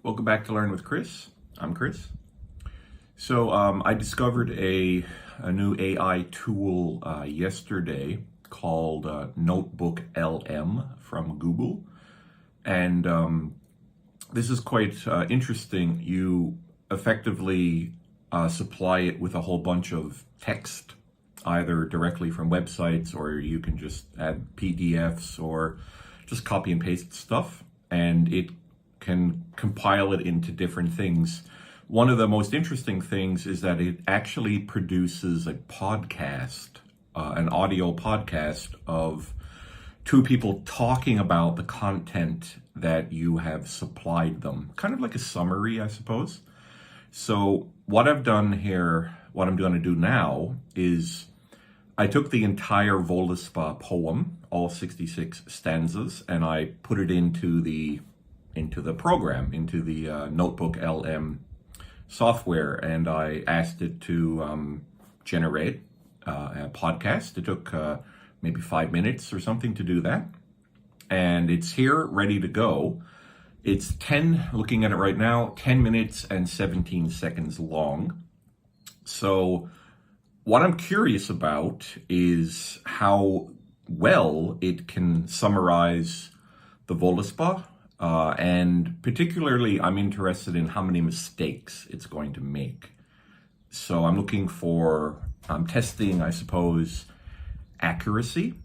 Welcome back to Learn with Chris. I'm Chris. So I discovered a new AI tool yesterday called NotebookLM from Google. And this is quite interesting. You effectively supply it with a whole bunch of text, either directly from websites, or you can just add PDFs or just copy and paste stuff, and it can compile it into different things. One of the most interesting things is that it actually produces a podcast, an audio podcast of two people talking about the content that you have supplied them. Kind of like a summary, I suppose. So what I've done here, what I'm going to do now is I took the entire Völuspá poem, all 66 stanzas, and I put it into the program, into the NotebookLM software, and I asked it to generate a podcast. It took maybe 5 minutes or something to do that, and it's here ready to go. It's looking at it right now, 10 minutes and 17 seconds long. So what I'm curious about is how well it can summarize the Völuspá. And particularly, I'm interested in how many mistakes it's going to make. So I'm testing, I suppose, accuracy.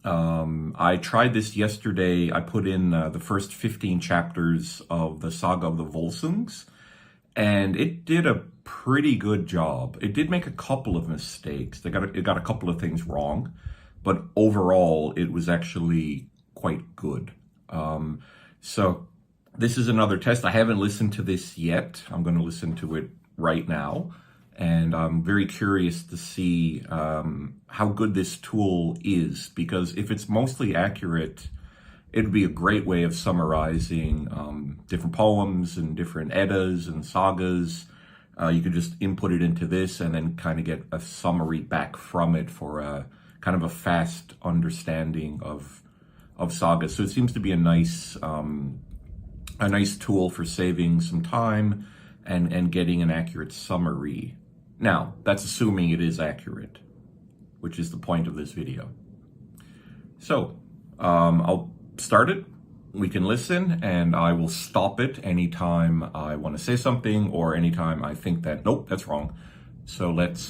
I tried this yesterday. I put in the first 15 chapters of the Saga of the Volsungs, and it did a pretty good job. It did make a couple of mistakes. It got a couple of things wrong, but overall, it was actually quite good. So this is another test. I haven't listened to this yet. I'm going to listen to it right now. And I'm very curious to see how good this tool is, because if it's mostly accurate, it would be a great way of summarizing different poems and different eddas and sagas. You could just input it into this and then kind of get a summary back from it for a kind of a fast understanding of sagas. So it seems to be a nice tool for saving some time and getting an accurate summary. Now, that's assuming it is accurate, which is the point of this video. So I'll start it. We can listen, and I will stop it anytime I want to say something or anytime I think that, nope, that's wrong. So let's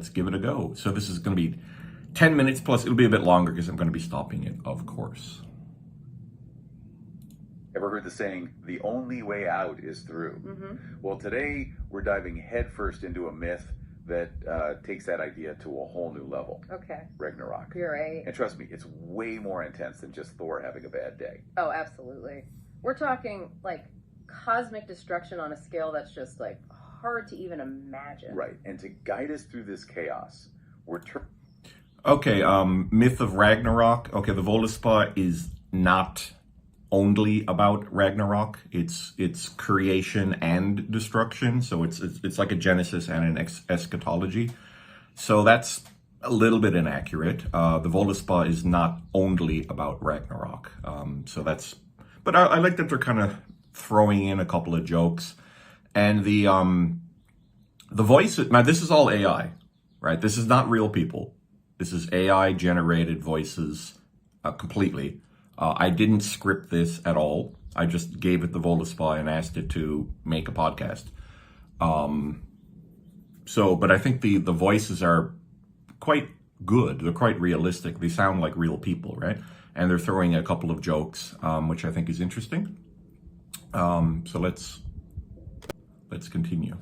give it a go. So this is going to be 10 minutes plus. It'll be a bit longer because I'm going to be stopping it, of course. Ever heard the saying, the only way out is through? Mm-hmm. Well, today we're diving headfirst into a myth that takes that idea to a whole new level. Okay. Ragnarok. You're right. And trust me, it's way more intense than just Thor having a bad day. Oh, absolutely. We're talking like cosmic destruction on a scale that's just like hard to even imagine. Right. And to guide us through this chaos, we're Okay, myth of Ragnarok. Okay, the Völuspá is not only about Ragnarok. It's creation and destruction. So it's like a Genesis and an eschatology. So that's a little bit inaccurate. The Völuspá is not only about Ragnarok. But I like that they're kind of throwing in a couple of jokes. And the voice, now this is all AI, right? This is not real people. This is AI generated voices completely. I didn't script this at all. I just gave it the Völuspá and asked it to make a podcast. But I think the voices are quite good. They're quite realistic. They sound like real people, right? And they're throwing a couple of jokes, which I think is interesting. So let's continue.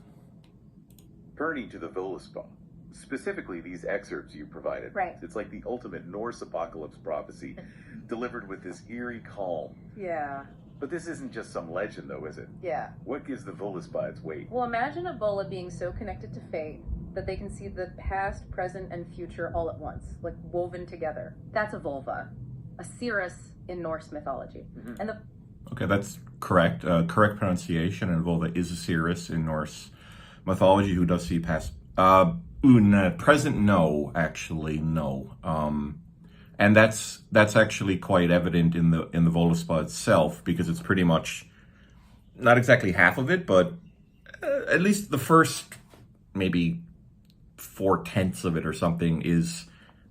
turning to the Völuspá. Specifically, these excerpts you provided. Right. It's like the ultimate Norse apocalypse prophecy, delivered with this eerie calm. Yeah. But this isn't just some legend, though, is it? Yeah. What gives the Völuspá its weight? Well, imagine a Vola being so connected to fate that they can see the past, present, and future all at once, like woven together. That's a Volva, a Cirrus in Norse mythology. Mm-hmm. And Okay, that's correct. Correct pronunciation. And Volva is a Cirrus in Norse mythology who does see past. Present, no, actually, no. And that's actually quite evident in the Völuspá itself, because it's pretty much not exactly half of it, but at least the first maybe 4/10 of it or something is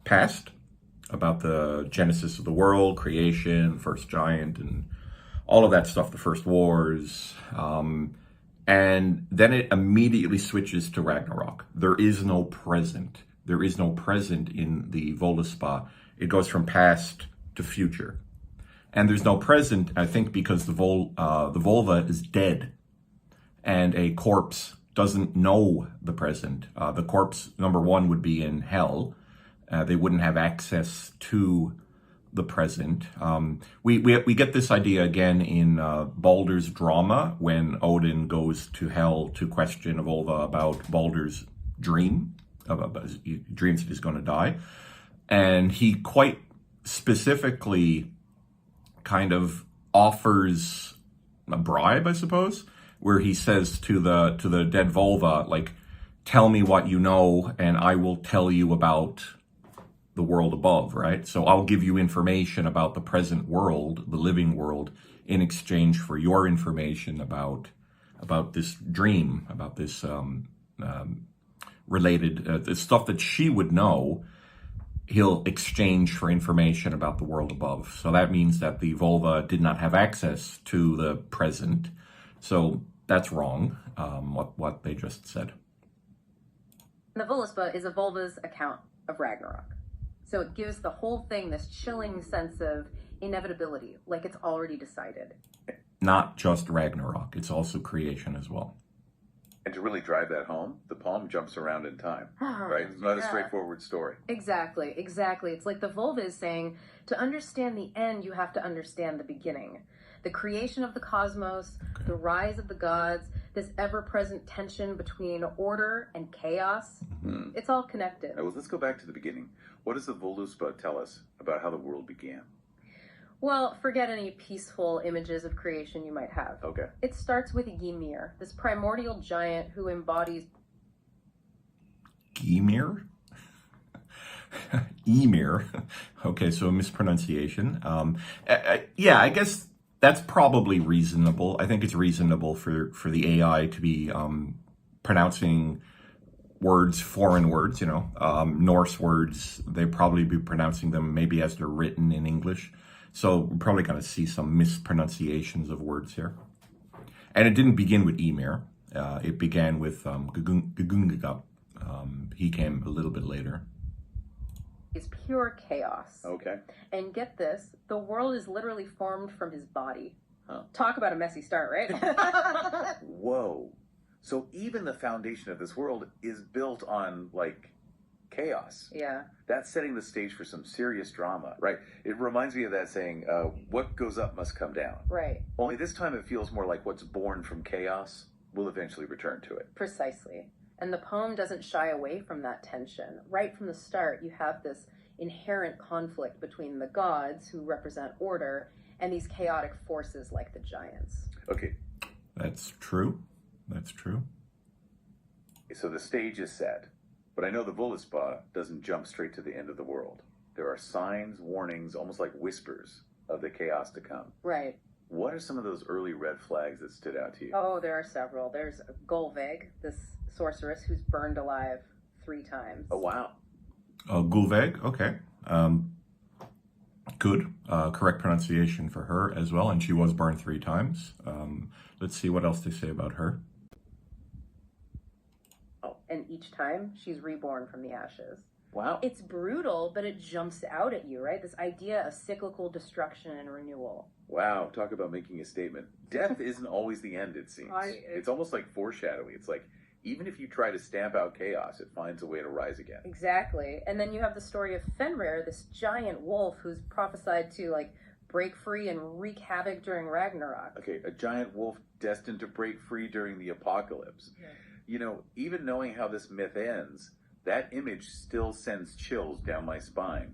past, about the genesis of the world, creation, first giant, and all of that stuff, the first wars. And then it immediately switches to Ragnarok. There is no present. There is no present in the Völuspá. It goes from past to future. And there's no present, I think, because the vulva is dead. And a corpse doesn't know the present. The corpse, number one, would be in hell. They wouldn't have access to the present. We get this idea again in Baldur's drama, when Odin goes to hell to question Volva about Baldur's dream. He dreams that he's going to die. And he quite specifically kind of offers a bribe, I suppose, where he says to the dead Volva, like, tell me what you know and I will tell you about the world above, right? So I'll give you information about the present world, the living world, in exchange for your information about this dream, about this related the stuff that she would know. He'll exchange for information about the world above. So that means that the vulva did not have access to the present. So that's wrong, what they just said. The Völuspá is a vulva's account of Ragnarok. So it gives the whole thing this chilling sense of inevitability, like it's already decided. Not just Ragnarok, it's also creation as well. And to really drive that home, the poem jumps around in time, right? It's not a straightforward story. Exactly. It's like the vulva is saying, to understand the end, you have to understand the beginning. The creation of the cosmos, the rise of the gods, this ever-present tension between order and chaos. Mm-hmm. It's all connected. Well, let's go back to the beginning. What does the Völuspá tell us about how the world began? Well, forget any peaceful images of creation you might have. Okay. It starts with Ymir, this primordial giant who embodies... Ymir? Ymir. Okay, so a mispronunciation. Yeah, I guess that's probably reasonable. I think it's reasonable for the AI to be pronouncing words, foreign words, Norse words. They'd probably be pronouncing them maybe as they're written in English. So we're probably going to see some mispronunciations of words here. And it didn't begin with Ymir. It began with Gugungagap. He came a little bit later. It's pure chaos. Okay. And get this, the world is literally formed from his body. Huh. Talk about a messy start, right? Whoa. So even the foundation of this world is built on, like, chaos. Yeah. That's setting the stage for some serious drama, right? It reminds me of that saying, what goes up must come down. Right. Only this time it feels more like what's born from chaos will eventually return to it. Precisely. And the poem doesn't shy away from that tension. Right from the start, you have this inherent conflict between the gods, who represent order, and these chaotic forces like the giants. Okay. That's true. That's true. So the stage is set. But I know the Völuspá doesn't jump straight to the end of the world. There are signs, warnings, almost like whispers of the chaos to come. Right. What are some of those early red flags that stood out to you? Oh, there are several. There's Gulveg, this sorceress who's burned alive 3 times. Oh, wow. Gulveg, okay. Good. Correct pronunciation for her as well. And she was burned 3 times. Let's see what else they say about her. And each time she's reborn from the ashes. Wow. It's brutal, but it jumps out at you, right? This idea of cyclical destruction and renewal. Wow, talk about making a statement. Death isn't always the end, it seems. It's almost like foreshadowing. It's like, even if you try to stamp out chaos, it finds a way to rise again. Exactly. And then you have the story of Fenrir, this giant wolf who's prophesied to, like, break free and wreak havoc during Ragnarok. Okay, a giant wolf destined to break free during the apocalypse. Yeah. Even knowing how this myth ends, that image still sends chills down my spine.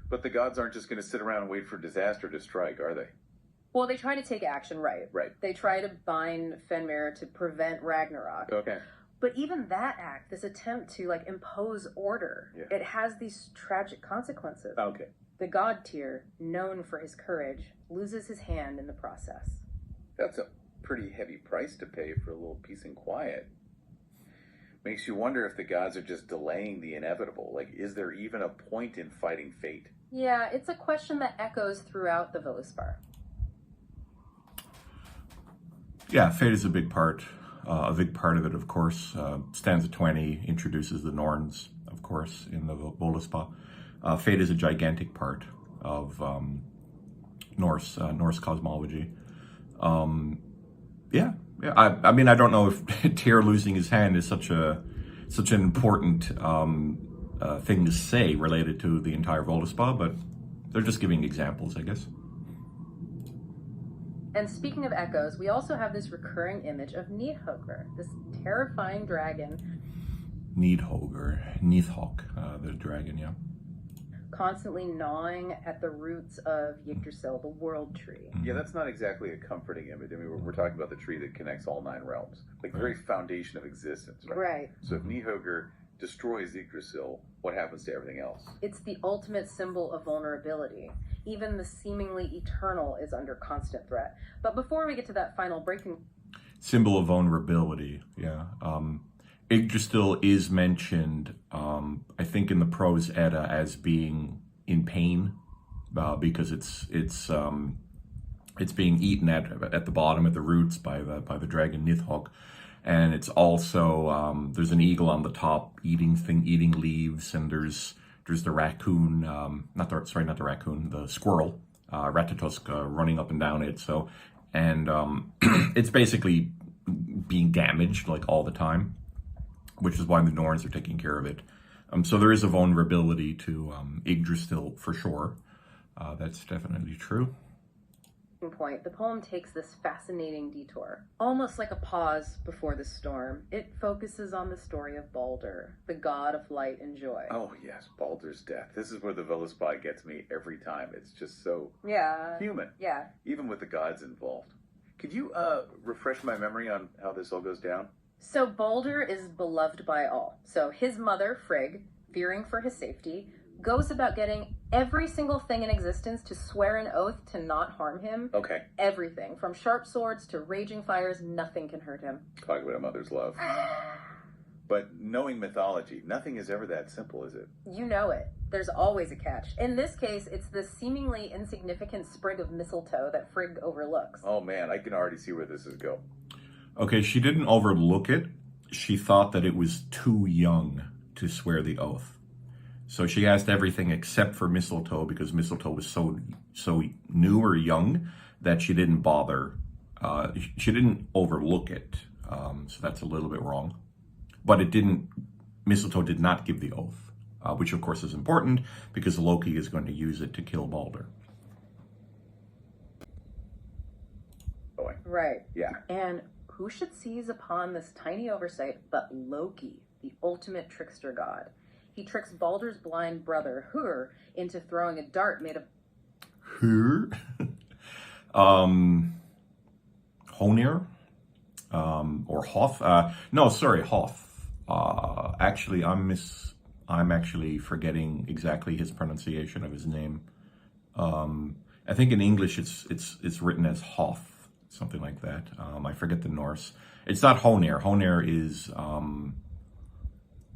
But the gods aren't just going to sit around and wait for disaster to strike, are they? Well, they try to take action, right? Right. They try to bind Fenrir to prevent Ragnarok. Okay. But even that act, this attempt to, like, impose order, it has these tragic consequences. Okay. The god Tyr, known for his courage, loses his hand in the process. That's pretty heavy price to pay for a little peace and quiet. Makes you wonder if the gods are just delaying the inevitable. Like, is there even a point in fighting fate? Yeah, it's a question that echoes throughout the Völuspá. Yeah, fate is a big part. A big part of it, of course. Stanza 20 introduces the Norns, of course, in the Völuspá. Fate is a gigantic part of Norse cosmology. Yeah. I mean, I don't know if Tyr losing his hand is such an important thing to say related to the entire Völuspá, but they're just giving examples, I guess. And speaking of echoes, we also have this recurring image of Nidhogger, this terrifying dragon. Nidhogg, the dragon, yeah. Constantly gnawing at the roots of Yggdrasil, the world tree. Yeah, that's not exactly a comforting image. I mean, we're talking about the tree that connects all 9 realms, like the very foundation of existence, right? Right. So if Nidhogger destroys Yggdrasil, what happens to everything else? It's the ultimate symbol of vulnerability. Even the seemingly eternal is under constant threat. But before we get to that final breaking... Symbol of vulnerability, yeah. Yggdrasil is mentioned, I think, in the Prose Edda as being in pain because it's being eaten at the bottom, at the roots by the dragon Nidhogg, and it's also there's an eagle on the top eating leaves, and there's the raccoon, the squirrel, Ratatosk, running up and down it. So, and it's basically being damaged like all the time, which is why the Norns are taking care of it. So there is a vulnerability to Yggdrasil for sure. That's definitely true. Point, the poem takes this fascinating detour, almost like a pause before the storm. It focuses on the story of Balder, the god of light and joy. Oh yes, Balder's death. This is where the Völuspá gets me every time. It's just so human. Yeah. Even with the gods involved. Could you refresh my memory on how this all goes down? So Balder is beloved by all. So his mother, Frigg, fearing for his safety, goes about getting every single thing in existence to swear an oath to not harm him. Okay. Everything. From sharp swords to raging fires, nothing can hurt him. Talk about a mother's love. But knowing mythology, nothing is ever that simple, is it? You know it. There's always a catch. In this case, it's the seemingly insignificant sprig of mistletoe that Frigg overlooks. Oh man, I can already see where this is going. Okay, she didn't overlook it. She thought that it was too young to swear the oath. So she asked everything except for mistletoe because mistletoe was so new or young that she didn't bother. She didn't overlook it. So that's a little bit wrong. But mistletoe did not give the oath, which of course is important because Loki is going to use it to kill Balder. Right. Yeah. And who should seize upon this tiny oversight but Loki, the ultimate trickster god? He tricks Balder's blind brother, Hur, into throwing a dart made of... Hur? Honir? Or Hoth? Hoth. Actually, I'm actually forgetting exactly his pronunciation of his name. I think in English it's written as Hoth, something like that. I forget the Norse. It's not Honir. Honir is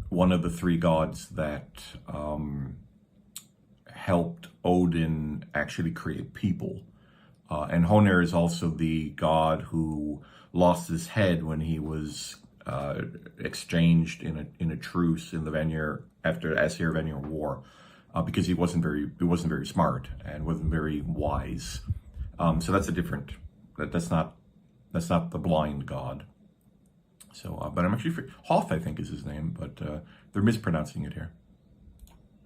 one of the 3 gods that helped Odin actually create people. And Honir is also the god who lost his head when he was exchanged in a truce in the Vanir after the Aesir-Vanir War, because he wasn't very smart and wasn't very wise. So that's a different. That's not the blind god. So, but I'm actually Hoth, I think, is his name, but they're mispronouncing it here.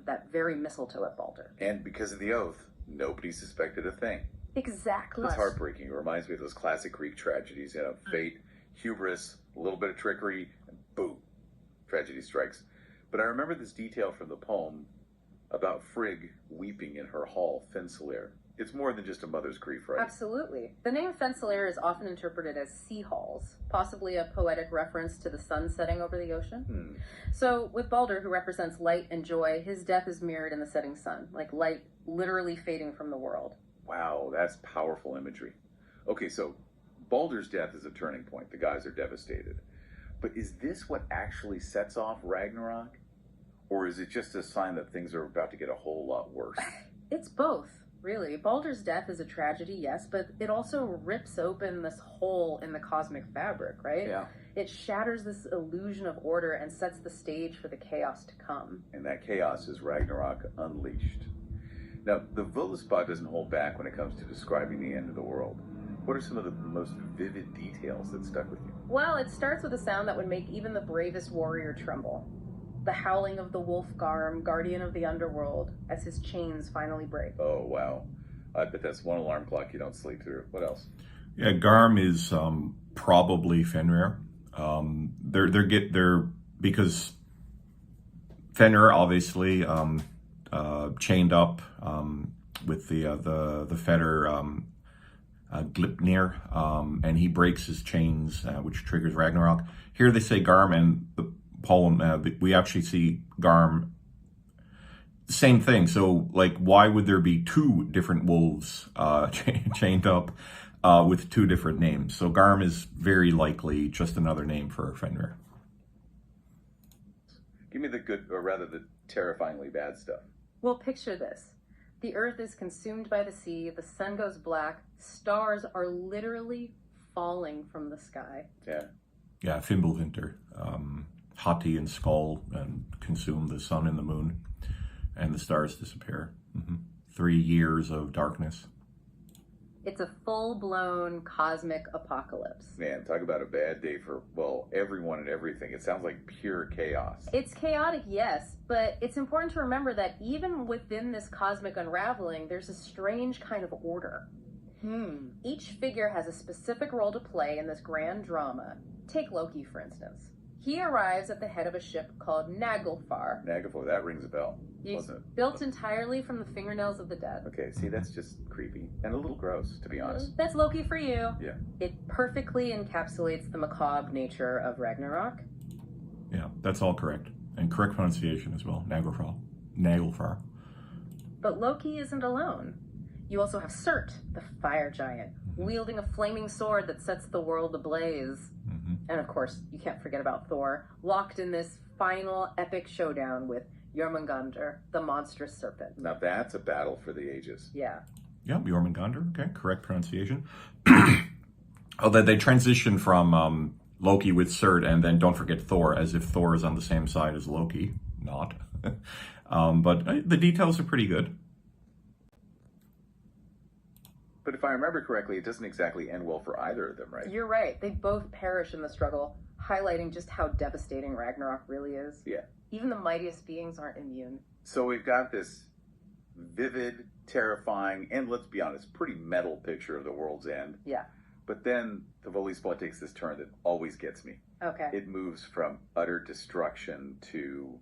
that very mistletoe at Balder. And because of the oath, nobody suspected a thing. Exactly. It's heartbreaking. It reminds me of those classic Greek tragedies, fate, hubris, a little bit of trickery, and boom, tragedy strikes. But I remember this detail from the poem about Frigg weeping in her hall, Fensalir. It's more than just a mother's grief, right? Absolutely. The name Fensalir is often interpreted as sea halls, possibly a poetic reference to the sun setting over the ocean. So with Balder, who represents light and joy, his death is mirrored in the setting sun, like light literally fading from the world. Wow, that's powerful imagery. Okay, so Baldur's death is a turning point. The guys are devastated. But is this what actually sets off Ragnarok? Or is it just a sign that things are about to get a whole lot worse? It's both, really. Baldur's death is a tragedy, yes, but it also rips open this hole in the cosmic fabric, right? Yeah. It shatters this illusion of order and sets the stage for the chaos to come. And that chaos is Ragnarok unleashed. Now, the Völuspá doesn't hold back when it comes to describing the end of the world. What are some of the most vivid details that stuck with you? Well, it starts with a sound that would make even the bravest warrior tremble. The howling of the wolf Garm, guardian of the underworld, as his chains finally break. Oh, wow. I bet that's one alarm clock you don't sleep through. What else? Yeah, Garm is probably Fenrir. They're because Fenrir obviously chained up with the fetter Glipnir, and he breaks his chains, which triggers Ragnarok. Here they say Garm, and the poem we actually see Garm. Same thing. So, like, why would there be two different wolves chained up with two different names? So Garm is very likely just another name for Fenrir. Give me the good, or rather the terrifyingly bad stuff. Well, picture this. The earth is consumed by the sea, the sun goes black, stars are literally falling from the sky. Yeah. Yeah, Fimbulvinter. Hati and Skull and consume the sun and the moon, and the stars disappear. 3 years of darkness. It's a full-blown cosmic apocalypse. Man, talk about a bad day for, well, everyone and everything. It sounds like pure chaos. It's chaotic, yes, but it's important to remember that even within this cosmic unraveling, there's a strange kind of order. Each figure has a specific role to play in this grand drama. Take Loki, for instance. He arrives at the head of a ship called Naglfar. Naglfar, that rings a bell. Built entirely from the fingernails of the dead. Okay, see, that's just creepy and a little gross, to be honest. That's Loki for you. Yeah. It perfectly encapsulates the macabre nature of Ragnarok. Yeah, that's all correct. And correct pronunciation as well. Naglfar. But Loki isn't alone. You also have Surt, the fire giant, wielding a flaming sword that sets the world ablaze. And of course, you can't forget about Thor, locked in this final epic showdown with Jormungandr, the monstrous serpent. Now that's a battle for the ages. Yeah. Yeah, Jormungandr. Okay, correct pronunciation. Although they transition from Loki with Surt, and then don't forget Thor, as if Thor is on the same side as Loki. Not. But the details are pretty good. But if I remember correctly, it doesn't exactly end well for either of them, right? You're right. They both perish in the struggle, highlighting just how devastating Ragnarok really is. Yeah. Even the mightiest beings aren't immune. So we've got this vivid, terrifying, and let's be honest, pretty metal picture of the world's end. Yeah. But then the Völuspá takes this turn that always gets me. Okay. It moves from utter destruction to,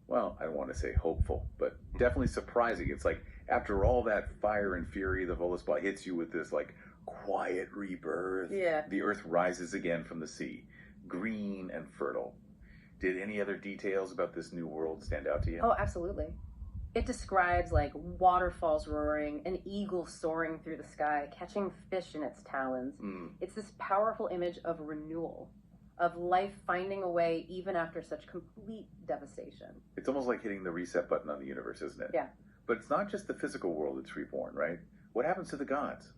well, I don't want to say hopeful, but definitely surprising. It's like, after all that fire and fury, the Völuspá hits you with this, like, quiet rebirth. Yeah. The earth rises again from the sea, green and fertile. Did any other details about this new world stand out to you? Oh, absolutely. It describes, like, waterfalls roaring, an eagle soaring through the sky, catching fish in its talons. It's this powerful image of renewal, of life finding a way even after such complete devastation. It's almost like hitting the reset button on the universe, isn't it? Yeah. But it's not just the physical world that's reborn, right? What happens to the gods?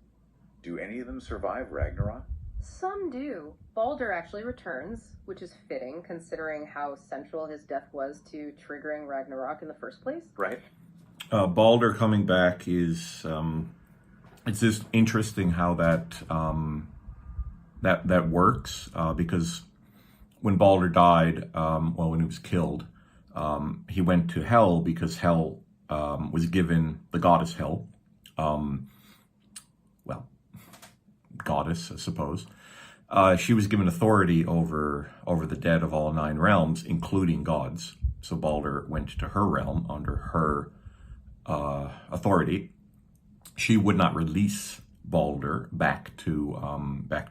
Do any of them survive Ragnarok? Some do. Balder actually returns, which is fitting considering how central his death was to triggering Ragnarok in the first place. Right. Balder coming back is it's just interesting how that works, because when Balder died, when he was killed, he went to Hel because Hel was given the goddess Hel, goddess, I suppose. She was given authority over the dead of all 9 realms, including gods. So Balder went to her realm under her authority. She would not release Balder back to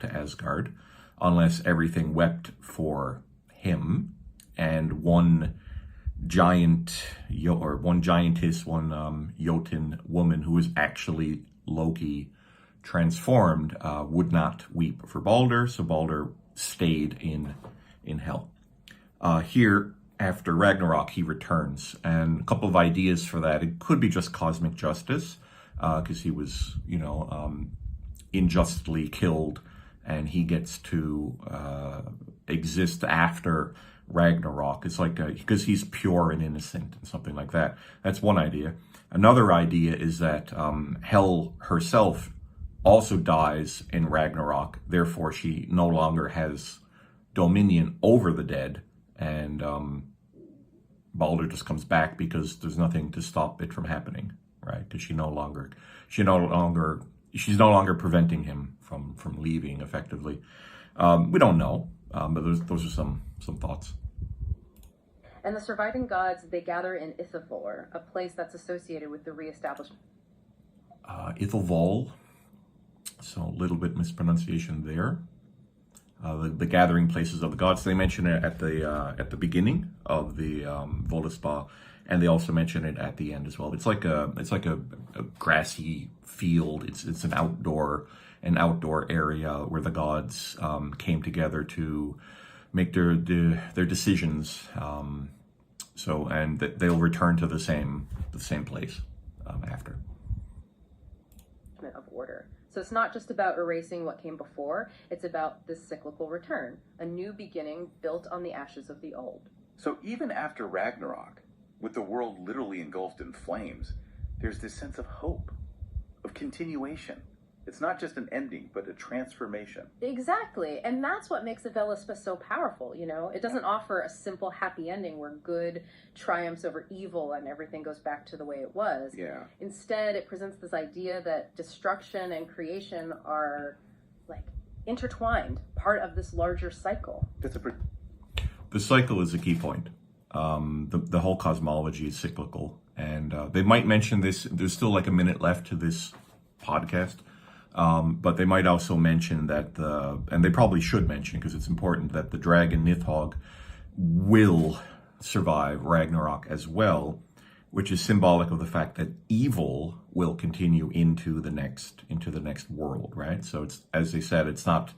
Asgard unless everything wept for him, and one giantess, one Jotun woman who was actually Loki transformed, would not weep for Balder, so Balder stayed in hell. Here, after Ragnarok, he returns, and a couple of ideas for that. It could be just cosmic justice, because he was, unjustly killed, and he gets to exist after Ragnarok. It's like because he's pure and innocent, and something like that. That's one idea. Another idea is that Hel herself also dies in Ragnarok. Therefore, she no longer has dominion over the dead, and Balder just comes back because there's nothing to stop it from happening, right? Because she's no longer preventing him from leaving effectively. We don't know, but those are some thoughts. And the surviving gods, they gather in Ithavoll, a place that's associated with the reestablishment. Ithavoll, so a little bit mispronunciation there. The gathering places of the gods. They mention it at the beginning of the Völuspá, and they also mention it at the end as well. It's like a grassy field. It's an outdoor area where the gods came together to make their decisions. And they'll return to the same place after. Of order. So it's not just about erasing what came before, it's about this cyclical return, a new beginning built on the ashes of the old. So even after Ragnarok, with the world literally engulfed in flames, there's this sense of hope, of continuation. It's not just an ending, but a transformation. Exactly. And that's what makes the Völuspá so powerful, It doesn't offer a simple happy ending where good triumphs over evil and everything goes back to the way it was. Yeah. Instead, it presents this idea that destruction and creation are intertwined, part of this larger cycle. The cycle is a key point. The whole cosmology is cyclical. And they might mention this. There's still like a minute left to this podcast. But they might also mention that and they probably should mention because it's important, that the dragon Nidhogg will survive Ragnarok as well, which is symbolic of the fact that evil will continue into the next world, right? So it's, as they said, it's not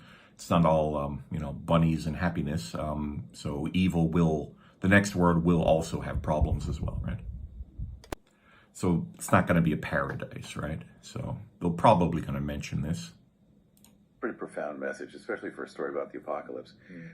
all bunnies and happiness. So evil the next world will also have problems as well, right? So it's not going to be a paradise, right? So they're probably going to mention this. Pretty profound message, especially for a story about the apocalypse.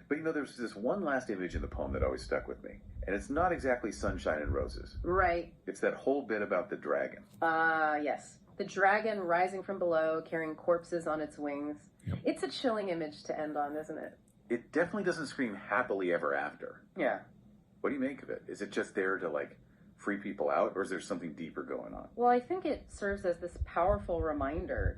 But there's this one last image in the poem that always stuck with me. And it's not exactly sunshine and roses. Right. It's that whole bit about the dragon. Yes. The dragon rising from below, carrying corpses on its wings. Yep. It's a chilling image to end on, isn't it? It definitely doesn't scream happily ever after. Yeah. What do you make of it? Is it just there to free people out, or is there something deeper going on? Well, I think it serves as this powerful reminder,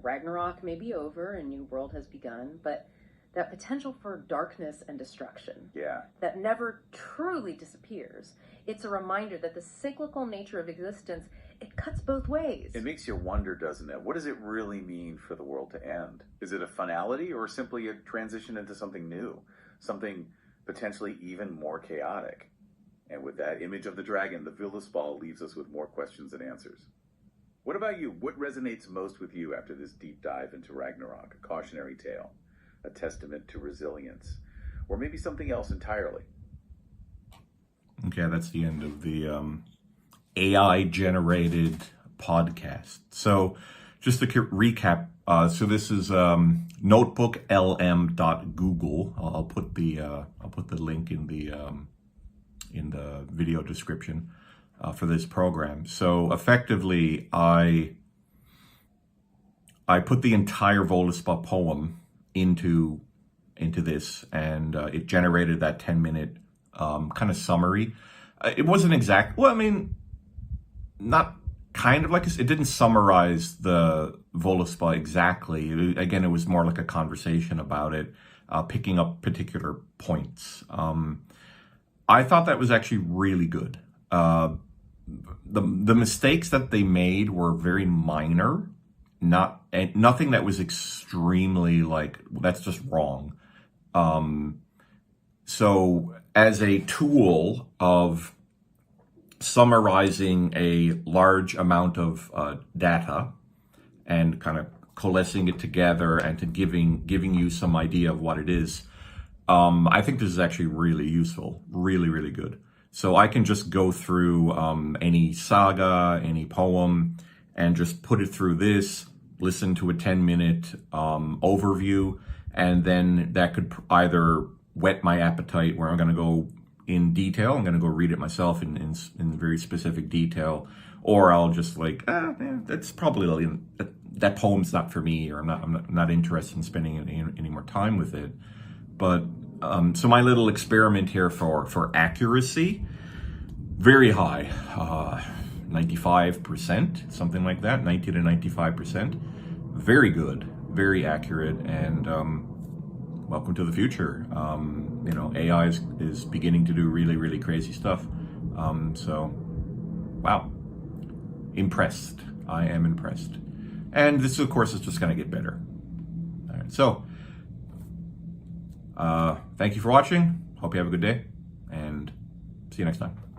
Ragnarok may be over, a new world has begun, but that potential for darkness and destruction, that never truly disappears. It's a reminder that the cyclical nature of existence, it cuts both ways. It makes you wonder, doesn't it? What does it really mean for the world to end? Is it a finality or simply a transition into something new, something potentially even more chaotic? And with that image of the dragon, the Völuspá leaves us with more questions than answers. What about you? What resonates most with you after this deep dive into Ragnarok? A cautionary tale, a testament to resilience, or maybe something else entirely? Okay, that's the end of the AI-generated podcast. So just to recap, so this is NotebookLM.google. I'll put the link in the video description for this program. So effectively, I put the entire Völuspá poem into this, and it generated that 10-minute kind of summary. It wasn't exact. Well, I mean, not kind of like it didn't summarize the Völuspá exactly. Again, it was more like a conversation about it, picking up particular points. I thought that was actually really good. The mistakes that they made were very minor, nothing that was extremely that's just wrong. So as a tool of summarizing a large amount of data and kind of coalescing it together and to giving you some idea of what it is. I think this is actually really useful, really good. So I can just go through any saga, any poem, and just put it through this, listen to a 10-minute overview, and then that could either whet my appetite where I'm going to go in detail, I'm going to go read it myself in very specific detail, or I'll just like, that's probably, that poem's not for me, or I'm not interested in spending any more time with it. But so my little experiment here for accuracy, very high, 95%, something like that, 90 to 95%. Very good, very accurate, and welcome to the future. You know, AI is beginning to do really crazy stuff. So, wow, impressed. I am impressed. And this, of course, is just going to get better. All right, so thank you for watching. Hope you have a good day, and see you next time.